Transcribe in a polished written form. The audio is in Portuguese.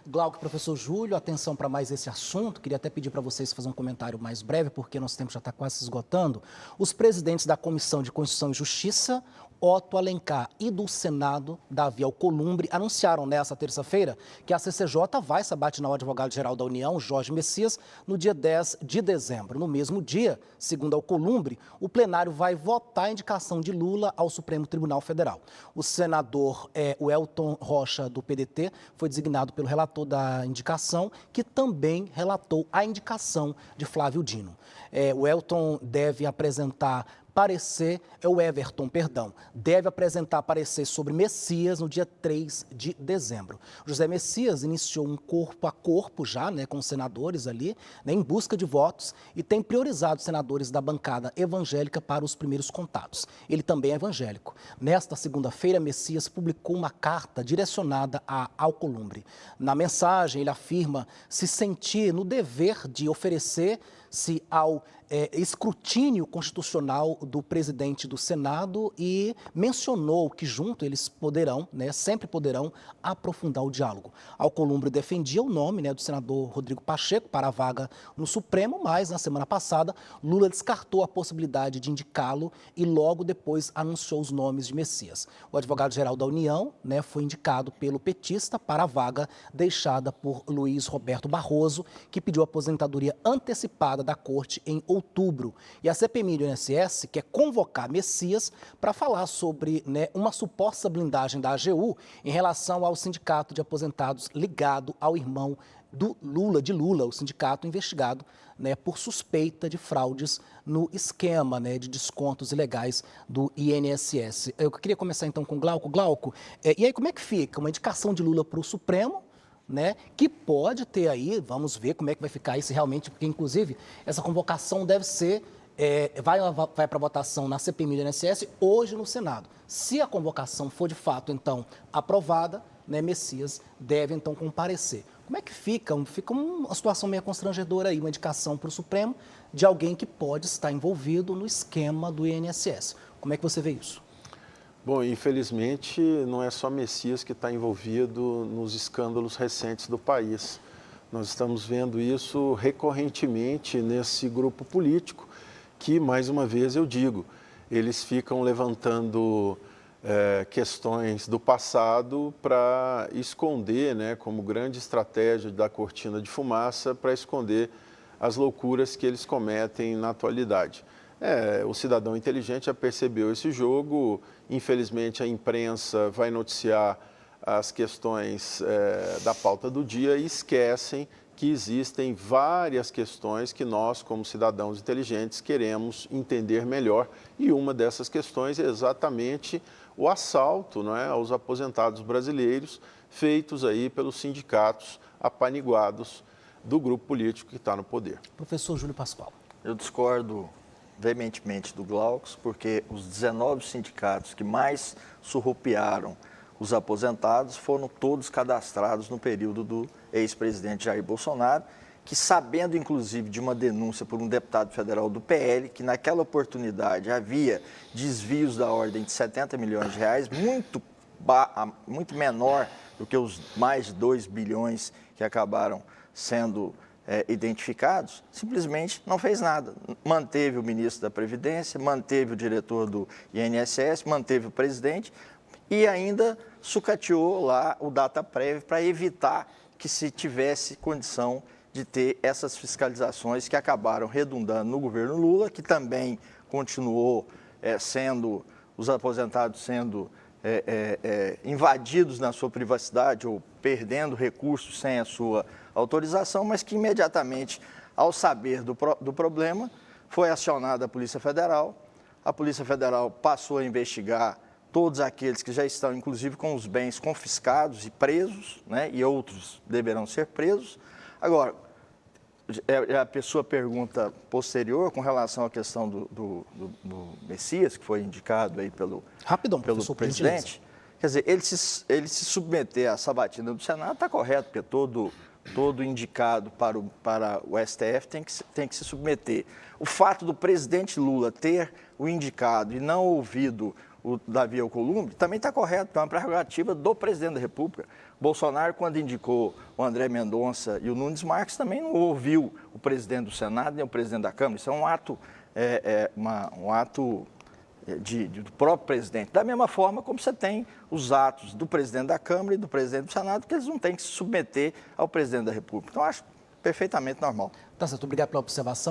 Glauco, professor Júlio, atenção para mais esse assunto. Queria até pedir para vocês fazer um comentário mais breve, porque nosso tempo já está quase se esgotando. Os presidentes da Comissão de Constituição e Justiça, Otto Alencar, e do Senado, Davi Alcolumbre, anunciaram nesta terça-feira que a CCJ vai sabatinar o advogado-geral da União, Jorge Messias, no dia 10 de dezembro. No mesmo dia, segundo Alcolumbre, o plenário vai votar a indicação de Lula ao Supremo Tribunal Federal. O senador o Elton Rocha, do PDT, foi designado pelo relator da indicação, que também relatou a indicação de Flávio Dino. O Elton deve apresentar deve apresentar parecer sobre Messias no dia 3 de dezembro. José Messias iniciou um corpo a corpo já, com os senadores ali, em busca de votos, e tem priorizado os senadores da bancada evangélica para os primeiros contatos. Ele também é evangélico. Nesta segunda-feira, Messias publicou uma carta direcionada a Alcolumbre. Na mensagem, ele afirma se sentir no dever de oferecer-se ao escrutínio constitucional do presidente do Senado e mencionou que junto eles poderão, sempre poderão, aprofundar o diálogo. Alcolumbre defendia o nome do senador Rodrigo Pacheco para a vaga no Supremo, mas na semana passada Lula descartou a possibilidade de indicá-lo e logo depois anunciou os nomes de Messias. O advogado-geral da União foi indicado pelo petista para a vaga deixada por Luiz Roberto Barroso, que pediu aposentadoria antecipada da corte em outubro. E a CPMI do INSS quer convocar Messias para falar sobre uma suposta blindagem da AGU em relação ao sindicato de aposentados ligado ao irmão de Lula, o sindicato investigado por suspeita de fraudes no esquema de descontos ilegais do INSS. Eu queria começar então com o Glauco. Glauco, e aí como é que fica uma indicação de Lula para o Supremo, que pode ter aí, vamos ver como é que vai ficar isso realmente, porque inclusive essa convocação deve ser, vai para votação na CPMI do INSS hoje no Senado. Se a convocação for de fato então aprovada, Messias deve então comparecer. Como é que fica? Fica uma situação meio constrangedora aí, uma indicação para o Supremo de alguém que pode estar envolvido no esquema do INSS. Como é que você vê isso? Bom, infelizmente, não é só Messias que está envolvido nos escândalos recentes do país. Nós estamos vendo isso recorrentemente nesse grupo político, que, mais uma vez, eu digo, eles ficam levantando questões do passado para esconder, como grande estratégia da cortina de fumaça, para esconder as loucuras que eles cometem na atualidade. O cidadão inteligente já percebeu esse jogo. Infelizmente, a imprensa vai noticiar as questões da pauta do dia e esquecem que existem várias questões que nós, como cidadãos inteligentes, queremos entender melhor. E uma dessas questões é exatamente o assalto aos aposentados brasileiros, feitos aí pelos sindicatos apaniguados do grupo político que está no poder. Professor Júlio Pascoal. Eu discordo veementemente do Glauco, porque os 19 sindicatos que mais surrupiaram os aposentados foram todos cadastrados no período do ex-presidente Jair Bolsonaro, que, sabendo inclusive de uma denúncia por um deputado federal do PL, que naquela oportunidade havia desvios da ordem de 70 milhões de reais, muito menor do que os mais de 2 bilhões que acabaram sendo identificados, simplesmente não fez nada. Manteve o ministro da Previdência, manteve o diretor do INSS, manteve o presidente e ainda sucateou lá o DataPrev para evitar que se tivesse condição de ter essas fiscalizações que acabaram redundando no governo Lula, que também continuou os aposentados sendo invadidos na sua privacidade ou perdendo recursos sem a sua autorização, mas que imediatamente, ao saber do problema, foi acionada a Polícia Federal passou a investigar todos aqueles que já estão, inclusive, com os bens confiscados e presos, e outros deverão ser presos. Agora, a pessoa pergunta posterior com relação à questão do Messias, que foi indicado aí pelo presidente. Quer dizer, ele se submeter à sabatina do Senado está correto, porque todo indicado para o STF tem que se submeter. O fato do presidente Lula ter o indicado e não ouvido o Davi Alcolumbre também está correto, é uma prerrogativa do presidente da República. Bolsonaro, quando indicou o André Mendonça e o Nunes Marques, também não ouviu o presidente do Senado nem o presidente da Câmara. Isso é um ato, do próprio presidente. Da mesma forma como você tem os atos do presidente da Câmara e do presidente do Senado, que eles não têm que se submeter ao presidente da República. Então, acho perfeitamente normal. Tá certo, obrigado pela observação.